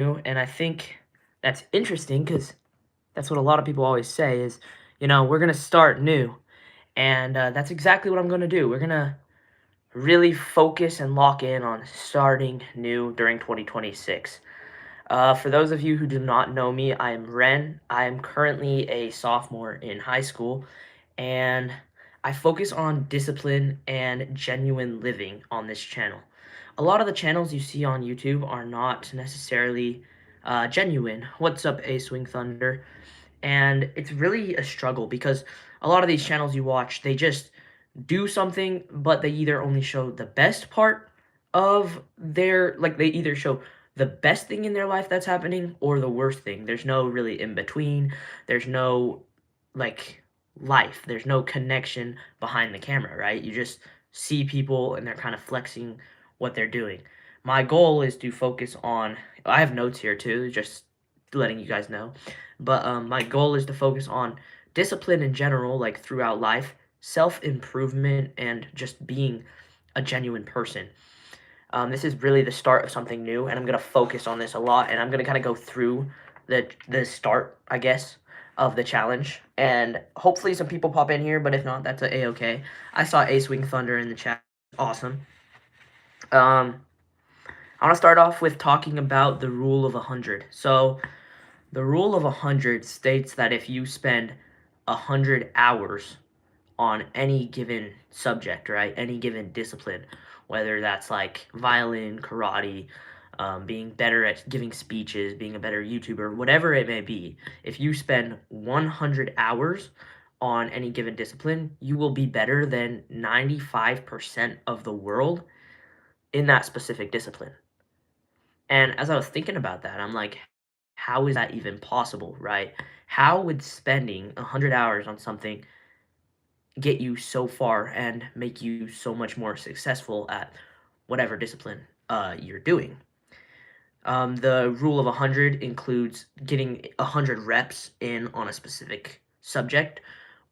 and I think that's interesting because that's what a lot of people always say is, we're gonna start new, and that's exactly what I'm gonna do. We're gonna really focus and lock in on starting new during 2026. For those of you who do not know me, I am Ren. I am currently a sophomore in high school, and I focus on discipline and genuine living on this channel. A lot of the channels you see on YouTube are not necessarily genuine. What's up, A Swing Thunder? And it's really a struggle because a lot of these channels you watch, they just do something, but they either only show the best part of they either show the best thing in their life that's happening or the worst thing. There's no really in between. There's no like life. There's no connection behind the camera, right? You just see people and they're kind of flexing what they're doing. My goal is to focus on, I have notes here too, just letting you guys know. But my goal is to focus on discipline in general, like throughout life, self-improvement, and just being a genuine person. This is really the start of something new, and I'm gonna focus on this a lot, and I'm gonna kind of go through the start, I guess, of the challenge. And hopefully some people pop in here, but if not, that's a-okay. I saw Ace Wing Thunder in the chat. Awesome. I want to start off with talking about the rule of 100. So the rule of 100 states that if you spend 100 hours on any given subject, right? Any given discipline, whether that's like violin, karate, being better at giving speeches, being a better YouTuber, whatever it may be, if you spend 100 hours on any given discipline, you will be better than 95% of the world in that specific discipline. And as I was thinking about that, I'm like, how is that even possible, right? How would spending 100 hours on something get you so far and make you so much more successful at whatever discipline you're doing? The rule of 100 includes getting 100 reps in on a specific subject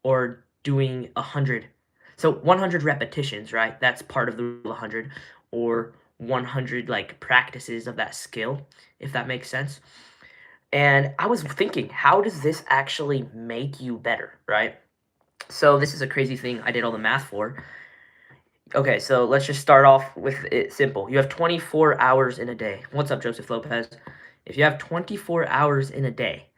or doing 100. So 100 repetitions, right? That's part of the rule of 100, or 100 like practices of that skill, if that makes sense. And I was thinking, how does this actually make you better, right? So this is a crazy thing I did all the math for. Okay, so let's just start off with it simple. You have 24 hours in a day. What's up, Joseph Lopez? If you have 24 hours in a day,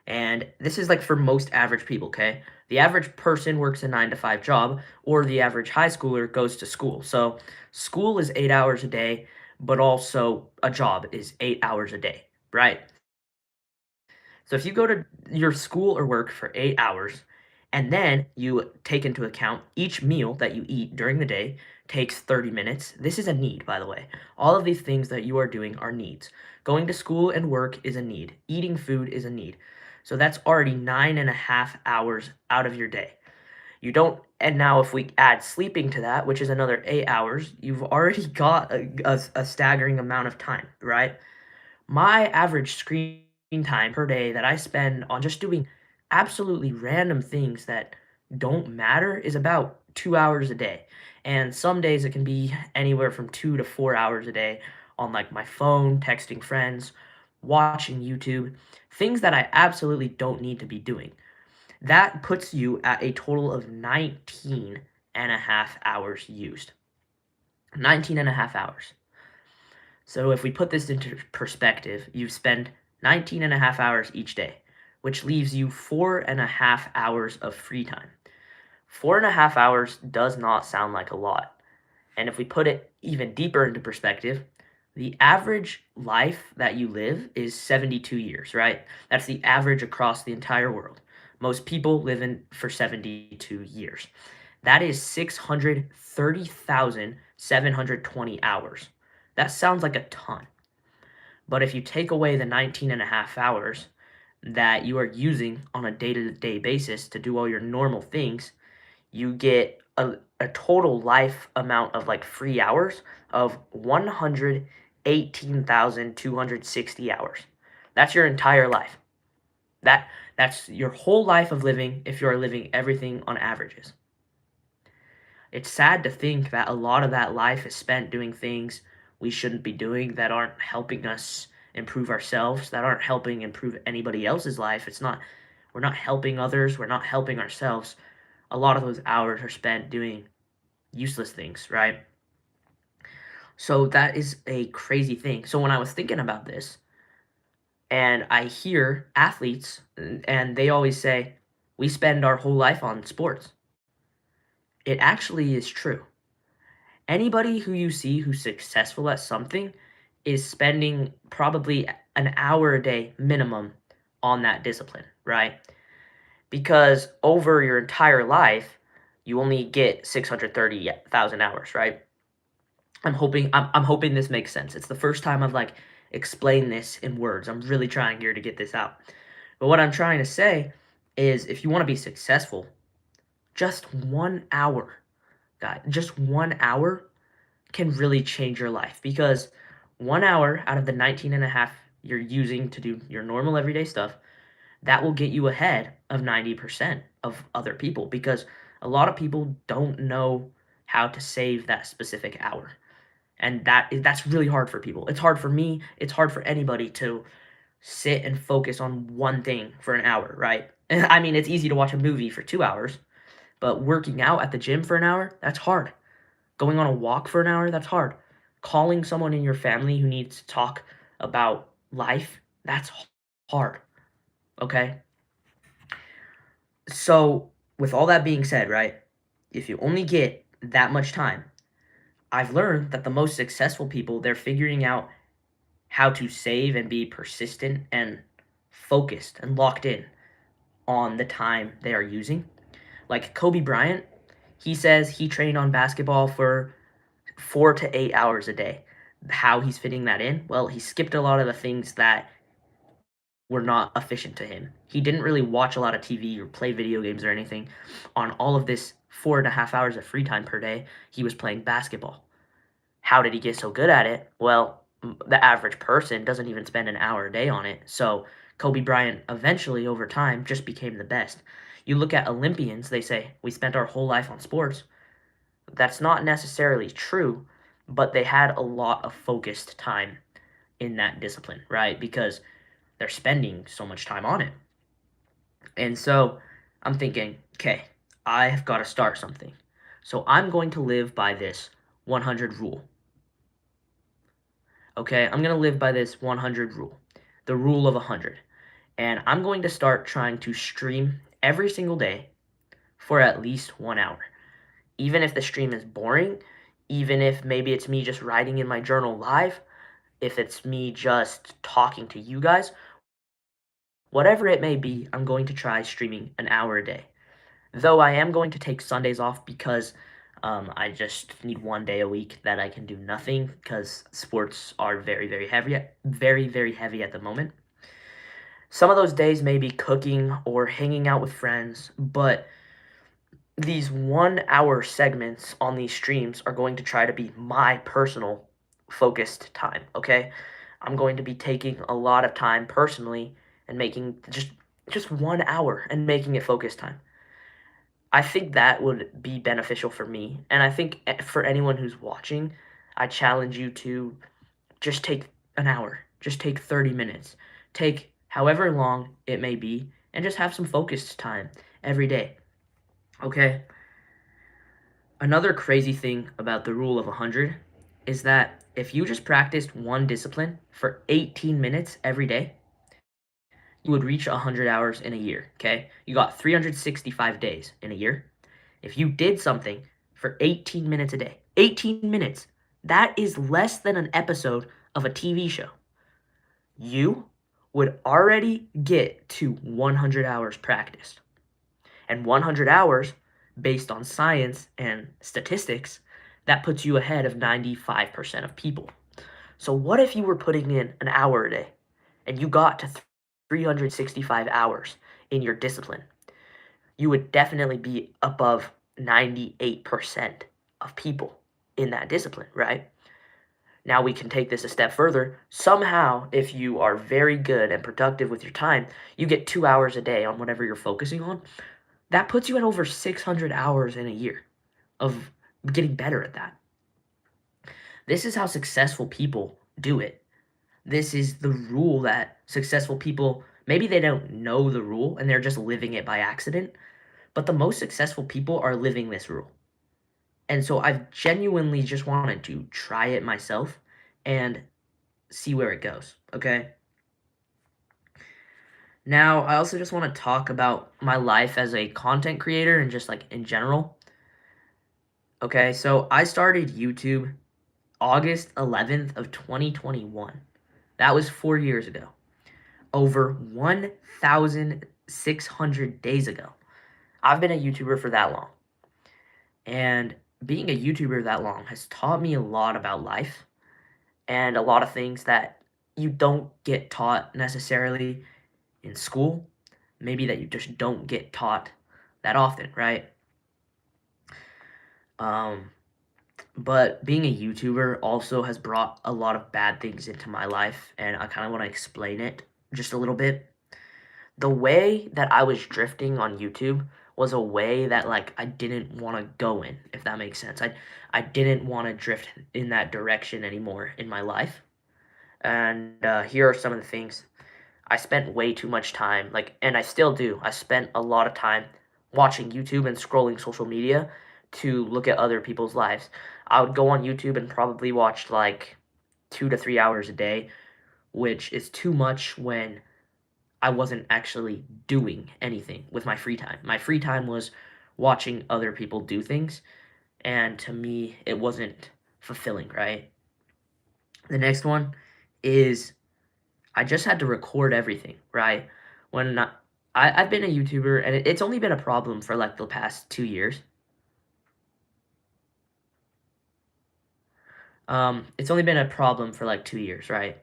and this is like for most average people, okay? The average person works a 9 to 5 job, or the average high schooler goes to school. So school is 8 hours a day, but also a job is 8 hours a day, right? So if you go to your school or work for 8 hours, and then you take into account each meal that you eat during the day takes 30 minutes. This is a need, by the way. All of these things that you are doing are needs. Going to school and work is a need. Eating food is a need. So that's already 9.5 hours out of your day. You don't, and now if we add sleeping to that, which is another 8 hours, you've already got a staggering amount of time, right? My average screen time per day that I spend on just doing absolutely random things that don't matter is about 2 hours a day. And some days it can be anywhere from 2 to 4 hours a day on like my phone, texting friends, watching YouTube, things that I absolutely don't need to be doing. That puts you at a total of 19 and a half hours used. 19 and a half hours. So if we put this into perspective, you spend 19 and a half hours each day, which leaves you 4.5 hours of free time. 4.5 hours does not sound like a lot. And if we put it even deeper into perspective, the average life that you live is 72 years, right? That's the average across the entire world. Most people live in for 72 years. That is 630,720 hours. That sounds like a ton. But if you take away the 19 and a half hours that you are using on a day-to-day basis to do all your normal things, you get a total life amount of like free hours of 118,260 hours. That's your entire life. That's your whole life of living if you're living everything on averages. It's sad to think that a lot of that life is spent doing things we shouldn't be doing that aren't helping us improve ourselves, that aren't helping improve anybody else's life. We're not helping others, we're not helping ourselves. A lot of those hours are spent doing useless things, right? So that is a crazy thing. So when I was thinking about this, and I hear athletes, and they always say, we spend our whole life on sports. It actually is true. Anybody who you see who's successful at something is spending probably an hour a day minimum on that discipline, right? Because over your entire life, you only get 630,000 hours, right? I'm hoping this makes sense. It's the first time I've like explained this in words. I'm really trying here to get this out. But what I'm trying to say is if you want to be successful, just 1 hour, guys, just 1 hour can really change your life, because 1 hour out of the 19 and a half you're using to do your normal everyday stuff, that will get you ahead of 90% of other people, because a lot of people don't know how to save that specific hour. And that's really hard for people. It's hard for me, it's hard for anybody to sit and focus on one thing for an hour, right? I mean, it's easy to watch a movie for 2 hours, but working out at the gym for an hour, that's hard. Going on a walk for an hour, that's hard. Calling someone in your family who needs to talk about life, that's hard. Okay? So, with all that being said, right? If you only get that much time, I've learned that the most successful people, they're figuring out how to save and be persistent and focused and locked in on the time they are using. Like Kobe Bryant, he says he trained on basketball for 4 to 8 hours a day. How he's fitting that in? Well, he skipped a lot of the things that were not efficient to him. He didn't really watch a lot of TV or play video games or anything. On all of this 4.5 hours of free time per day, he was playing basketball. How did he get so good at it? Well, the average person doesn't even spend an hour a day on it. So Kobe Bryant eventually, over time, just became the best. You look at Olympians, they say, we spent our whole life on sports. That's not necessarily true, but they had a lot of focused time in that discipline, right? Because they're spending so much time on it. And so I'm thinking, okay, I have got to start something. So I'm going to live by this 100 rule. Okay, I'm going to live by this 100 rule, the rule of 100. And I'm going to start trying to stream every single day for at least 1 hour. Even if the stream is boring, even if maybe it's me just writing in my journal live, if it's me just talking to you guys, whatever it may be, I'm going to try streaming an hour a day. Though I am going to take Sundays off because I just need one day a week that I can do nothing, because sports are very, very heavy, very, very heavy at the moment. Some of those days may be cooking or hanging out with friends, but these 1 hour segments on these streams are going to try to be my personal focused time, okay? I'm going to be taking a lot of time personally and making just 1 hour and making it focus time. I think that would be beneficial for me, and I think for anyone who's watching, I challenge you to just take an hour, just take 30 minutes, take however long it may be, and just have some focused time every day. Okay? Another crazy thing about the rule of 100 is that if you just practiced one discipline for 18 minutes every day, you would reach 100 hours in a year, okay? You got 365 days in a year. If you did something for 18 minutes a day, 18 minutes, that is less than an episode of a TV show. You would already get to 100 hours practiced. And 100 hours, based on science and statistics, that puts you ahead of 95% of people. So what if you were putting in an hour a day and you got to 365 hours in your discipline? You would definitely be above 98% of people in that discipline, right? Now we can take this a step further. Somehow, if you are very good and productive with your time, you get 2 hours a day on whatever you're focusing on. That puts you at over 600 hours in a year of getting better at that. This is how successful people do it. This is the rule that successful people, maybe they don't know the rule and they're just living it by accident, but the most successful people are living this rule. And so I've genuinely just wanted to try it myself and see where it goes, okay? Now, I also just want to talk about my life as a content creator and just like in general. Okay, so I started YouTube August 11th of 2021. That was 4 years ago. Over 1,600 days ago. I've been a YouTuber for that long. And being a YouTuber that long has taught me a lot about life and a lot of things that you don't get taught necessarily in school. Maybe that you just don't get taught that often, right? But being a YouTuber also has brought a lot of bad things into my life, and I kind of want to explain it just a little bit. The way that I was drifting on YouTube was a way that like I didn't want to go in, if that makes sense. I didn't want to drift in that direction anymore in my life. And here are some of the things. I spent way too much time, like, and I still do. I spent a lot of time watching YouTube and scrolling social media to look at other people's lives. I would go on YouTube and probably watch like 2 to 3 hours a day, which is too much when I wasn't actually doing anything with my free time. My free time was watching other people do things, and to me, it wasn't fulfilling, right? The next one is I just had to record everything, right? When I've been a YouTuber, and it's only been a problem for like the past 2 years. It's only been a problem for like 2 years, right?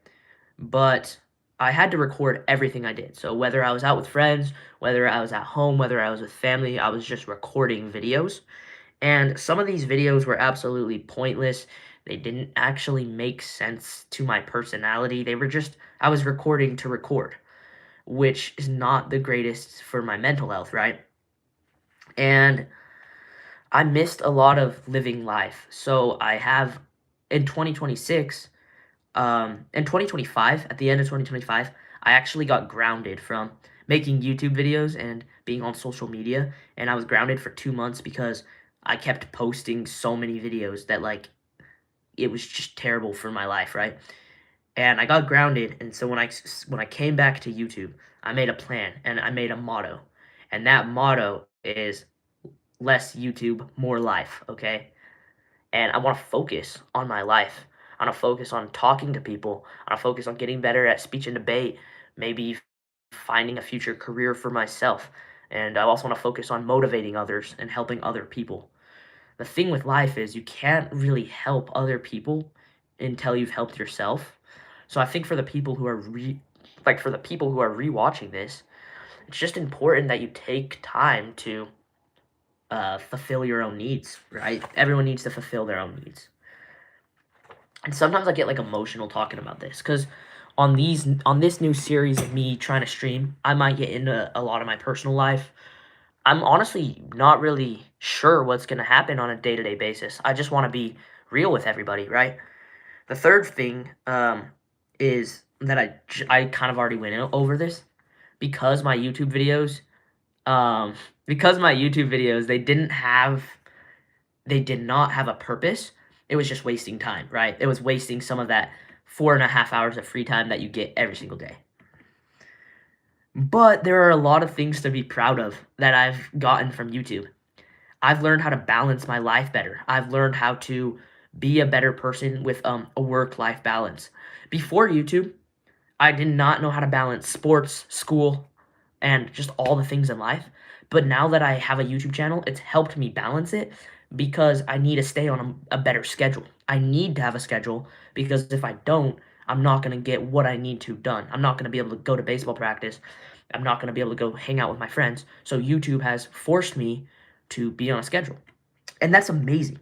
But I had to record everything I did. So whether I was out with friends, whether I was at home, whether I was with family, I was just recording videos. And some of these videos were absolutely pointless. They didn't actually make sense to my personality. They were just, I was recording to record, which is not the greatest for my mental health, right? And I missed a lot of living life. So I have in 2026, in 2025, at the end of 2025, I actually got grounded from making YouTube videos and being on social media. And I was grounded for 2 months because I kept posting so many videos that like it was just terrible for my life, right? And I got grounded, and so when I came back to YouTube, I made a plan and I made a motto. And that motto is less YouTube, more life, okay? And I want to focus on my life. I want to focus on talking to people. I want to focus on getting better at speech and debate, maybe finding a future career for myself. And I also want to focus on motivating others and helping other people. The thing with life is you can't really help other people until you've helped yourself. So I think for the people who are for the people who are rewatching this, it's just important that you take time to fulfill your own needs, right? Everyone needs to fulfill their own needs. And sometimes I get like emotional talking about this because on this new series of me trying to stream, I might get into a lot of my personal life. I'm honestly not really sure what's going to happen on a day-to-day basis. I just want to be real with everybody, right? The third thing is that I kind of already went over this because my YouTube videos they did not have a purpose. It was just wasting time, right? It was wasting some of that 4.5 hours of free time that you get every single day. But there are a lot of things to be proud of that I've gotten from YouTube. I've learned how to balance my life better. I've learned how to be a better person with a work-life balance. Before YouTube, I did not know how to balance sports, school, and just all the things in life. But now that I have a YouTube channel, it's helped me balance it because I need to stay on a better schedule. I need to have a schedule because if I don't, I'm not going to get what I need to done. I'm not going to be able to go to baseball practice. I'm not going to be able to go hang out with my friends. So YouTube has forced me to be on a schedule. And that's amazing.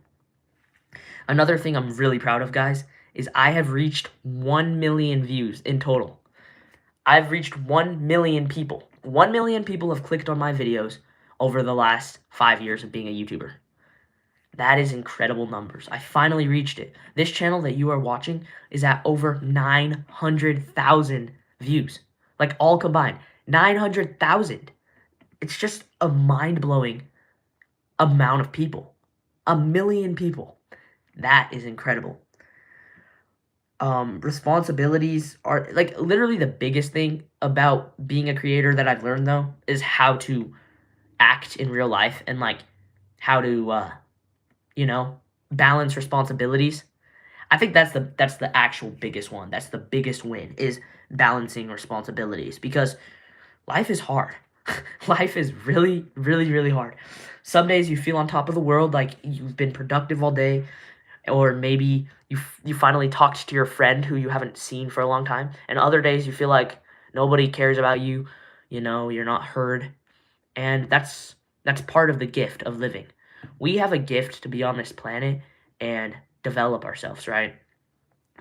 Another thing I'm really proud of, guys, is I have reached 1 million views in total. I've reached 1 million people. 1 million people have clicked on my videos over the last 5 years of being a YouTuber. That is incredible numbers. I finally reached it. This channel that you are watching is at over 900,000 views. Like all combined. 900,000. It's just a mind-blowing amount of people. 1,000,000 people. That is incredible. Responsibilities are like literally the biggest thing about being a creator that I've learned though is how to act in real life and like how to balance responsibilities. I think that's the actual biggest one. That's the biggest win is balancing responsibilities because life is hard. Life is really, really, really hard. Some days you feel on top of the world, like you've been productive all day, or maybe you finally talked to your friend who you haven't seen for a long time, and other days you feel like nobody cares about you, you're not heard, and that's part of the gift of living. We have a gift to be on this planet and develop ourselves, right?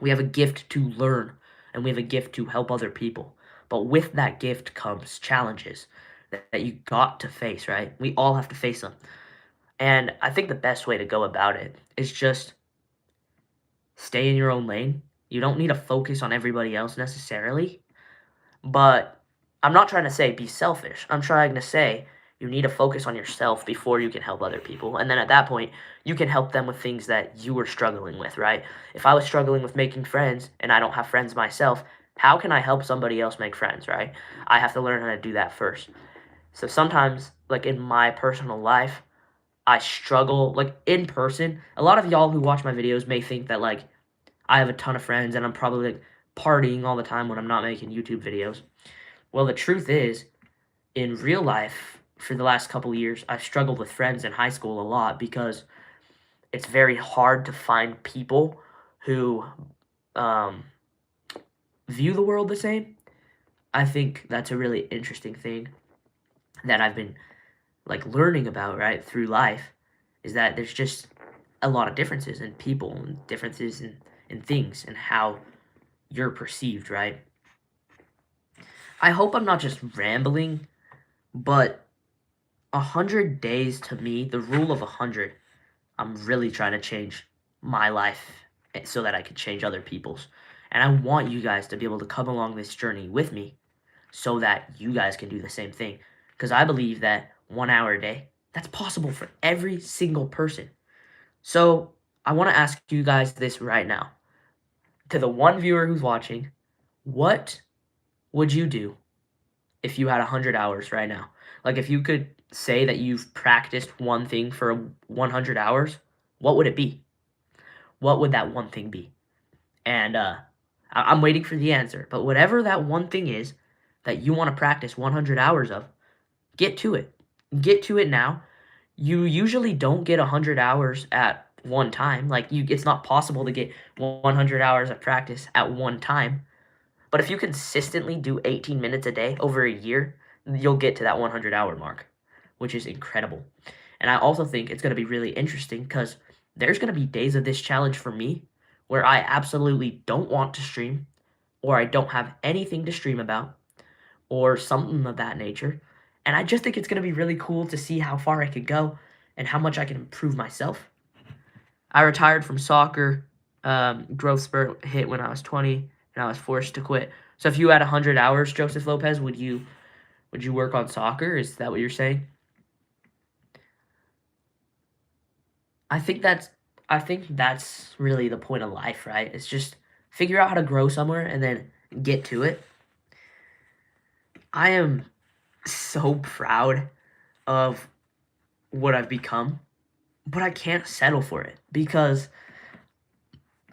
We have a gift to learn, and we have a gift to help other people. But with that gift comes challenges that you got to face, right? We all have to face them. And I think the best way to go about it is just stay in your own lane. You don't need to focus on everybody else necessarily. But I'm not trying to say be selfish. I'm trying to say you need to focus on yourself before you can help other people. And then at that point, you can help them with things that you were struggling with, right? If I was struggling with making friends and I don't have friends myself, how can I help somebody else make friends, right? I have to learn how to do that first. So sometimes, like in my personal life, I struggle, like in person. A lot of y'all who watch my videos may think that, like, I have a ton of friends and I'm probably like partying all the time when I'm not making YouTube videos. Well, the truth is, in real life, for the last couple years, I've struggled with friends in high school a lot because it's very hard to find people who um, view the world the same. I think that's a really interesting thing that I've been like learning about, right, through life, is that there's just a lot of differences in people and differences in things and how you're perceived, right? I hope I'm not just rambling, but 100 days to me, the rule of 100, I'm really trying to change my life so that I can change other people's. And I want you guys to be able to come along this journey with me so that you guys can do the same thing. Because I believe that 1 hour a day, that's possible for every single person. So I want to ask you guys this right now. To the one viewer who's watching, what would you do if you had 100 hours right now? Like if you could say that you've practiced one thing for 100 hours, what would it be? What would that one thing be? And I'm waiting for the answer. But whatever that one thing is that you want to practice 100 hours of, get to it. Get to it now. You usually don't get 100 hours at one time. Like it's not possible to get 100 hours of practice at one time. But if you consistently do 18 minutes a day over a year, you'll get to that 100-hour mark, which is incredible. And I also think it's going to be really interesting because there's going to be days of this challenge for me where I absolutely don't want to stream, or I don't have anything to stream about, or something of that nature. And I just think it's going to be really cool to see how far I could go and how much I can improve myself. I retired from soccer. Growth spurt hit when I was 20, and I was forced to quit. So if you had 100 hours, Joseph Lopez, would you work on soccer? Is that what you're saying? I think that's really the point of life, right? It's just figure out how to grow somewhere and then get to it. I am so proud of what I've become, but I can't settle for it because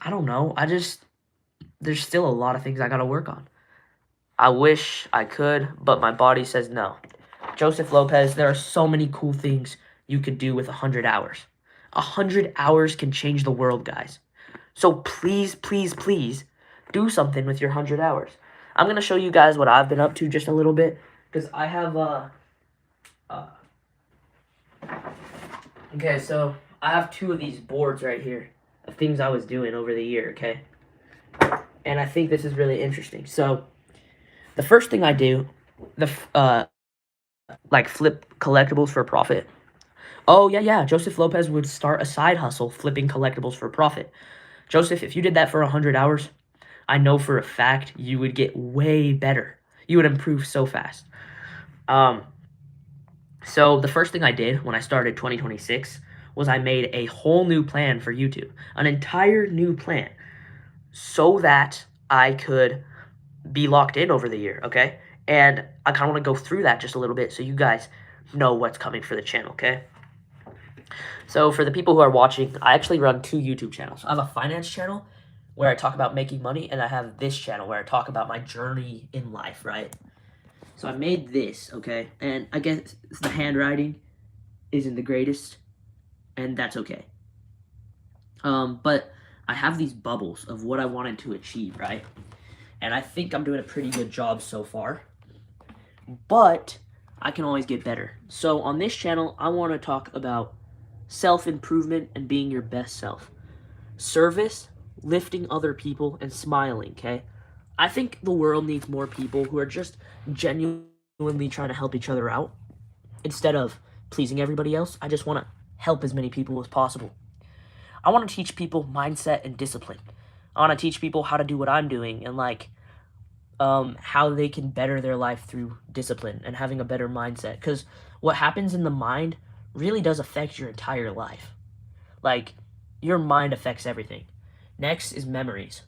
I don't know. There's still a lot of things I gotta work on. I wish I could, but my body says no. Joseph Lopez, there are so many cool things you could do with 100 hours. 100 hours can change the world, guys. So please, please, please do something with your 100 hours. I'm going to show you guys what I've been up to just a little bit because I have okay, so I have 2 of these boards right here of things I was doing over the year, okay? And I think this is really interesting. So the first thing I do, like flip collectibles for a profit. Oh, yeah. Joseph Lopez would start a side hustle flipping collectibles for profit. Joseph, if you did that for 100 hours, I know for a fact you would get way better. You would improve so fast. Um, so the first thing I did when I started 2026 was I made a whole new plan for YouTube, an entire new plan, so that I could be locked in over the year, okay? And I kind of want to go through that just a little bit so you guys know what's coming for the channel, okay? So for the people who are watching, I actually run 2 YouTube channels. I have a finance channel where I talk about making money, and I have this channel where I talk about my journey in life, right? So I made this, okay? And I guess the handwriting isn't the greatest, and that's okay. But I have these bubbles of what I wanted to achieve, right? And I think I'm doing a pretty good job so far. But I can always get better. So on this channel, I want to talk about self-improvement and being your best self. Service, lifting other people, and smiling, okay? I think the world needs more people who are just genuinely trying to help each other out. Instead of pleasing everybody else, I just want to help as many people as possible. I want to teach people mindset and discipline. I want to teach people how to do what I'm doing and how they can better their life through discipline and having a better mindset. Because what happens in the mind really does affect your entire life. Like, your mind affects everything. Next is memories.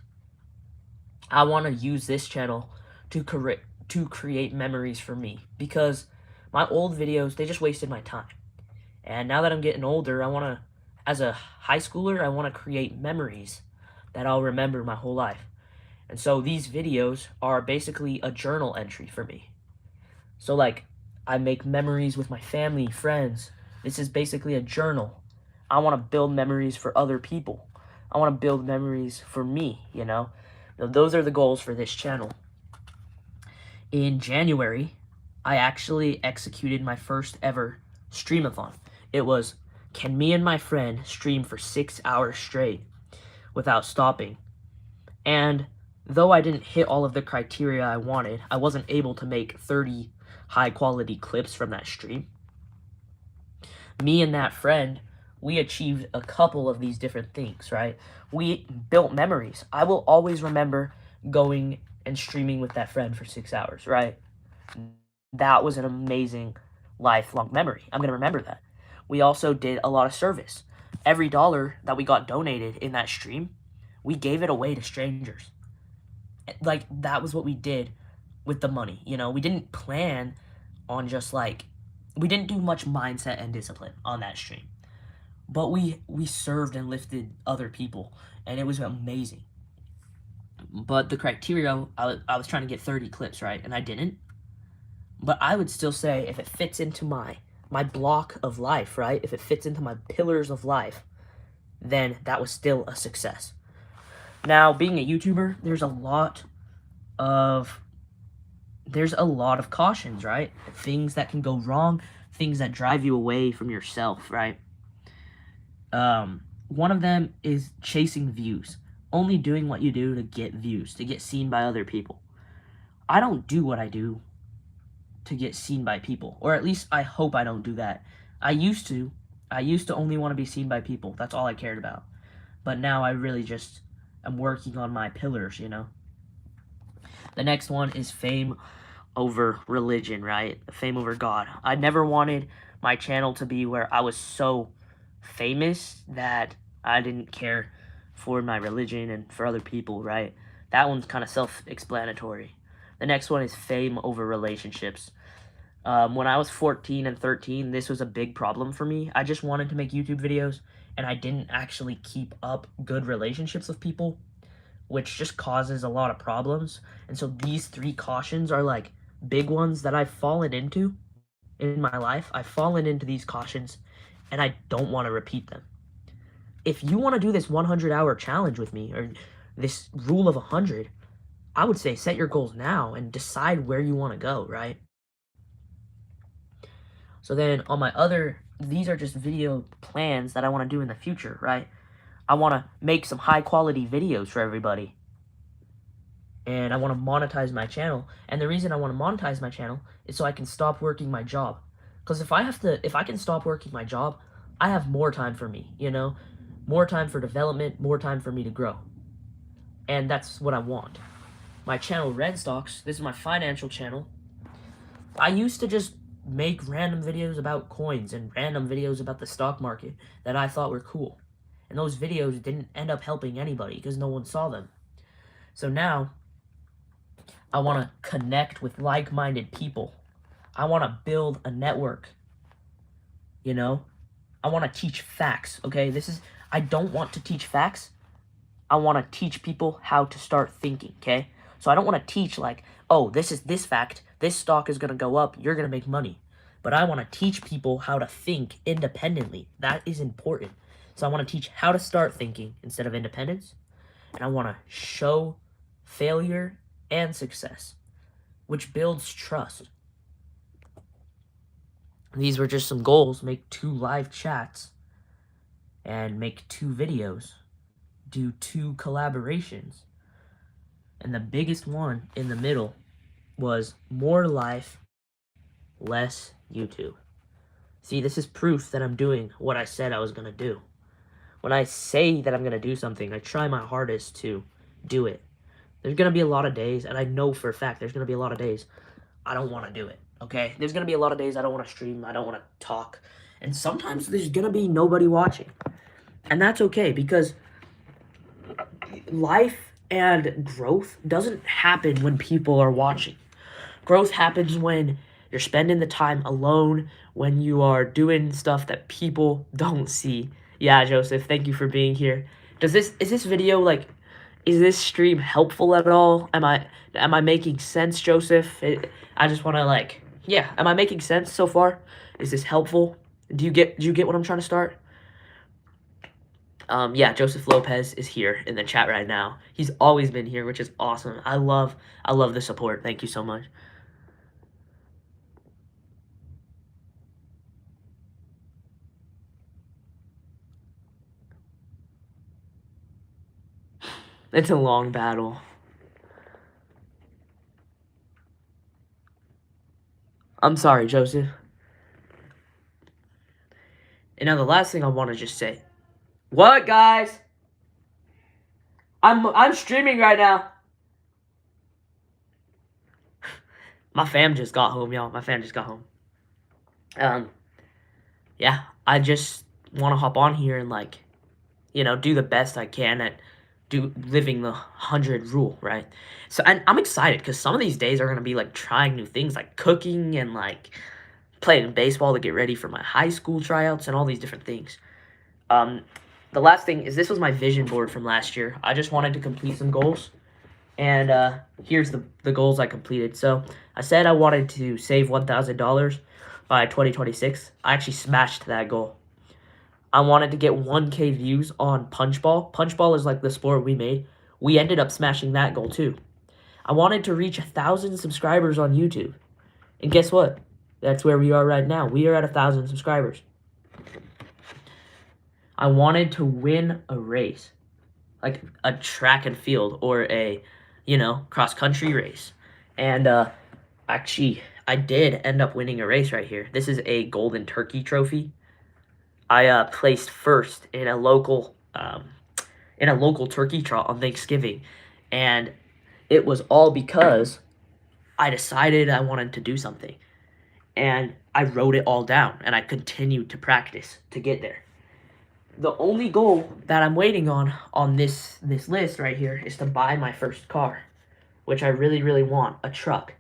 I want to use this channel to create memories for me, because my old videos, they just wasted my time. And now that I'm getting older, as a high schooler, I want to create memories that I'll remember my whole life. And so these videos are basically a journal entry for me. So like, I make memories with my family, friends. This is basically a journal. I want to build memories for other people. I want to build memories for me, you know? Now, those are the goals for this channel. In January, I actually executed my first ever streamathon. It was, can me and my friend stream for 6 hours straight without stopping? And though I didn't hit all of the criteria I wanted, I wasn't able to make 30 high-quality clips from that stream. Me and that friend, we achieved a couple of these different things, right? We built memories. I will always remember going and streaming with that friend for 6 hours, right? That was an amazing lifelong memory. I'm going to remember that. We also did a lot of service. Every dollar that we got donated in that stream, we gave it away to strangers. Like, that was what we did with the money, you know? We didn't plan on just, we didn't do much mindset and discipline on that stream. But we served and lifted other people, and it was amazing. But the criteria, I was trying to get 30 clips, right? And I didn't. But I would still say, if it fits into my block of life, right? If it fits into my pillars of life, then that was still a success. Now, being a YouTuber, there's a lot of cautions, right? Things that can go wrong, things that drive you away from yourself, right? One of them is chasing views. Only doing what you do to get views, to get seen by other people. I don't do what I do to get seen by people, or at least I hope I don't do that. I used to only want to be seen by people. That's all I cared about. But now I really just am working on my pillars, you know? The next one is fame over religion, right? Fame over God. I never wanted my channel to be where I was so famous that I didn't care for my religion and for other people, right? That one's kind of self-explanatory. The next one is fame over relationships. When I was 14 and 13, this was a big problem for me. I just wanted to make YouTube videos, and I didn't actually keep up good relationships with people, which just causes a lot of problems. And so these 3 cautions are like big ones that I've fallen into in my life. I've fallen into these cautions, and I don't want to repeat them. If you want to do this 100-hour challenge with me, or this rule of 100, I would say set your goals now and decide where you want to go, right? So then on my these are just video plans that I want to do in the future, right? I want to make some high quality videos for everybody. And I want to monetize my channel. And the reason I want to monetize my channel is so I can stop working my job. Because if I can stop working my job, I have more time for me, more time for development, more time for me to grow. And that's what I want. My channel, Red Stocks, this is my financial channel. I used to just make random videos about coins and random videos about the stock market that I thought were cool. And those videos didn't end up helping anybody because no one saw them. So now, I want to connect with like-minded people. I want to build a network. I want to teach facts, okay? I don't want to teach facts. I want to teach people how to start thinking, okay? So I don't want to teach like, oh, this is this fact, this stock is going to go up, you're going to make money. But I want to teach people how to think independently. That is important. So I want to teach how to start thinking instead of independence. And I want to show failure and success, which builds trust. These were just some goals. Make 2 live chats and make 2 videos. Do 2 collaborations. And the biggest one in the middle was more life, less YouTube. See, this is proof that I'm doing what I said I was going to do. When I say that I'm going to do something, I try my hardest to do it. There's going to be a lot of days, and I know for a fact there's going to be a lot of days I don't want to do it, okay? There's going to be a lot of days I don't want to stream, I don't want to talk. And sometimes there's going to be nobody watching. And that's okay, because life and growth doesn't happen when people are watching. Growth happens when you're spending the time alone, when you are doing stuff that people don't see. Yeah, Joseph, thank you for being here. Is this video like, is this stream helpful at all? Am I making sense, Joseph? I just want to like, yeah, am I making sense so far? Is this helpful? Do you get what I'm trying to start? Yeah, Joseph Lopez is here in the chat right now. He's always been here, which is awesome. I love the support. Thank you so much. It's a long battle. I'm sorry, Joseph. And now the last thing I want to just say. What, guys? I'm streaming right now. My fam just got home, y'all. My fam just got home. Yeah, I just want to hop on here and like, do the best I can at living the 100 rule, right? So and I'm excited because some of these days are gonna be like trying new things like cooking and like playing baseball to get ready for my high school tryouts and all these different things. The last thing is this was my vision board from last year. I just wanted to complete some goals. And here's the goals I completed. So I said I wanted to save $1,000 by 2026. I actually smashed that goal. I wanted to get 1K views on Punchball. Punchball is like the sport we made. We ended up smashing that goal too. I wanted to reach 1,000 subscribers on YouTube. And guess what? That's where we are right now. We are at 1,000 subscribers. I wanted to win a race. Like a track and field or a, cross-country race. And actually, I did end up winning a race right here. This is a golden turkey trophy. I placed first in a local turkey trot on Thanksgiving, and it was all because I decided I wanted to do something, and I wrote it all down, and I continued to practice to get there. The only goal that I'm waiting on this list right here is to buy my first car, which I really, really want, a truck.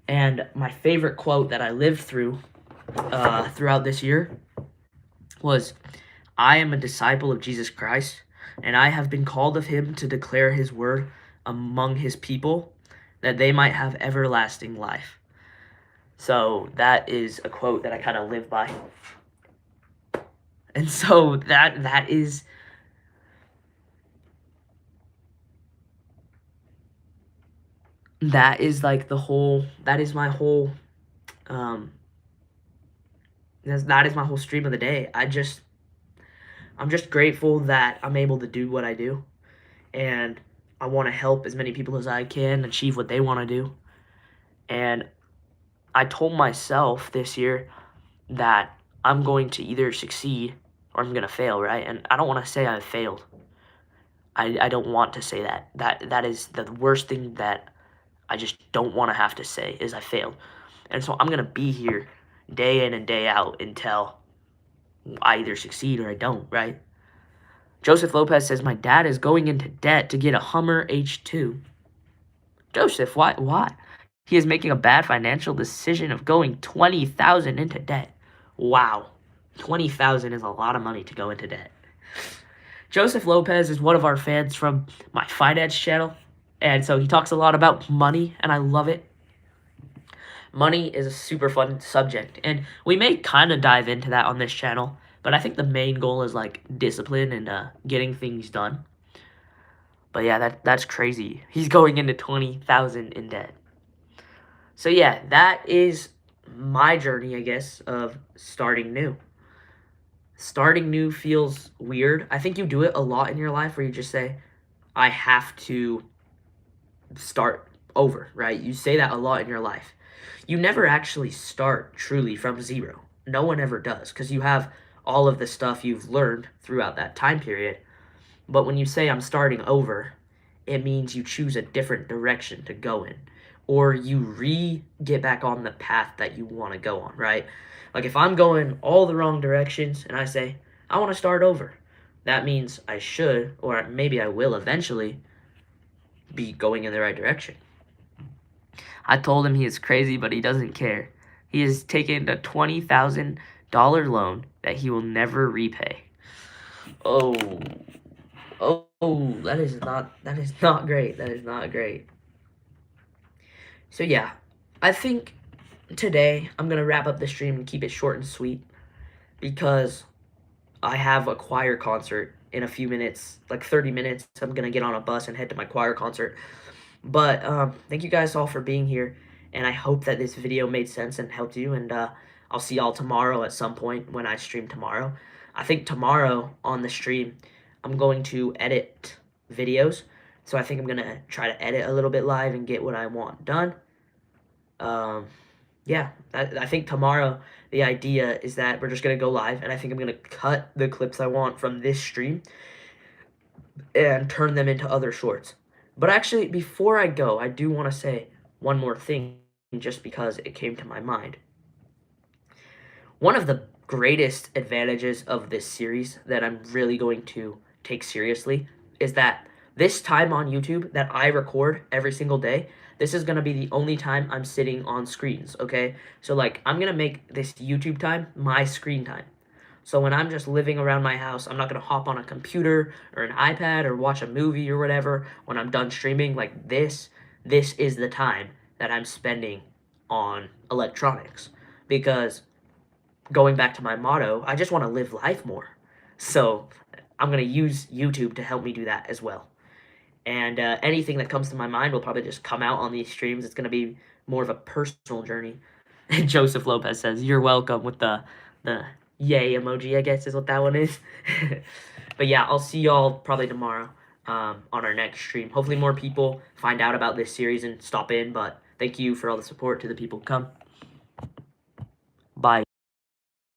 And my favorite quote that I lived through throughout this year was, I am a disciple of Jesus Christ, and I have been called of him to declare his word among his people, that they might have everlasting life. So that is a quote that I kind of live by. And so that is like that is my whole that is my whole stream of the day. I'm just grateful that I'm able to do what I do, and I want to help as many people as I can achieve what they want to do. And I told myself this year that I'm going to either succeed or I'm going to fail, right? And I don't want to say I failed. I don't want to say that. That is the worst thing that I just don't want to have to say is I failed. And so I'm going to be here day in and day out until I either succeed or I don't, right? Joseph Lopez says, my dad is going into debt to get a Hummer H2. Joseph, why? He is making a bad financial decision of going $20,000 into debt. Wow. $20,000 is a lot of money to go into debt. Joseph Lopez is one of our fans from my finance channel, and so he talks a lot about money, and I love it. Money is a super fun subject, and we may kind of dive into that on this channel, but I think the main goal is like discipline and getting things done. But yeah, that's crazy. He's going into $20,000 in debt. So yeah, that is my journey, I guess, of starting new. Starting new feels weird. I think you do it a lot in your life where you just say, I have to start over, right? You say that a lot in your life. You never actually start truly from zero. No one ever does because you have all of the stuff you've learned throughout that time period. But when you say I'm starting over, it means you choose a different direction to go in. Or you get back on the path that you want to go on, right? Like if I'm going all the wrong directions and I say, I want to start over, that means I should, or maybe I will eventually, be going in the right direction. I told him he is crazy, but he doesn't care. He has taken a $20,000 loan that he will never repay. Oh, that is not great. That is not great. So yeah, I think today I'm going to wrap up the stream and keep it short and sweet because I have a choir concert in a few minutes, like 30 minutes. I'm going to get on a bus and head to my choir concert. But thank you guys all for being here, and I hope that this video made sense and helped you, and I'll see y'all tomorrow at some point when I stream tomorrow. I think tomorrow on the stream, I'm going to edit videos, so I think I'm going to try to edit a little bit live and get what I want done. Yeah, I think tomorrow the idea is that we're just going to go live, and I think I'm going to cut the clips I want from this stream and turn them into other shorts. But actually, before I go, I do want to say one more thing just because it came to my mind. One of the greatest advantages of this series that I'm really going to take seriously is that this time on YouTube that I record every single day, this is going to be the only time I'm sitting on screens, okay? So, like, I'm going to make this YouTube time my screen time. So when I'm just living around my house, I'm not going to hop on a computer or an iPad or watch a movie or whatever when I'm done streaming. Like this is the time that I'm spending on electronics. Because going back to my motto, I just want to live life more. So I'm going to use YouTube to help me do that as well. And anything that comes to my mind will probably just come out on these streams. It's going to be more of a personal journey. Joseph Lopez says, you're welcome with the yay emoji, I guess is what that one is. But yeah, I'll see y'all probably tomorrow on our next stream. Hopefully more people find out about this series and stop in, but thank you for all the support to the people who come.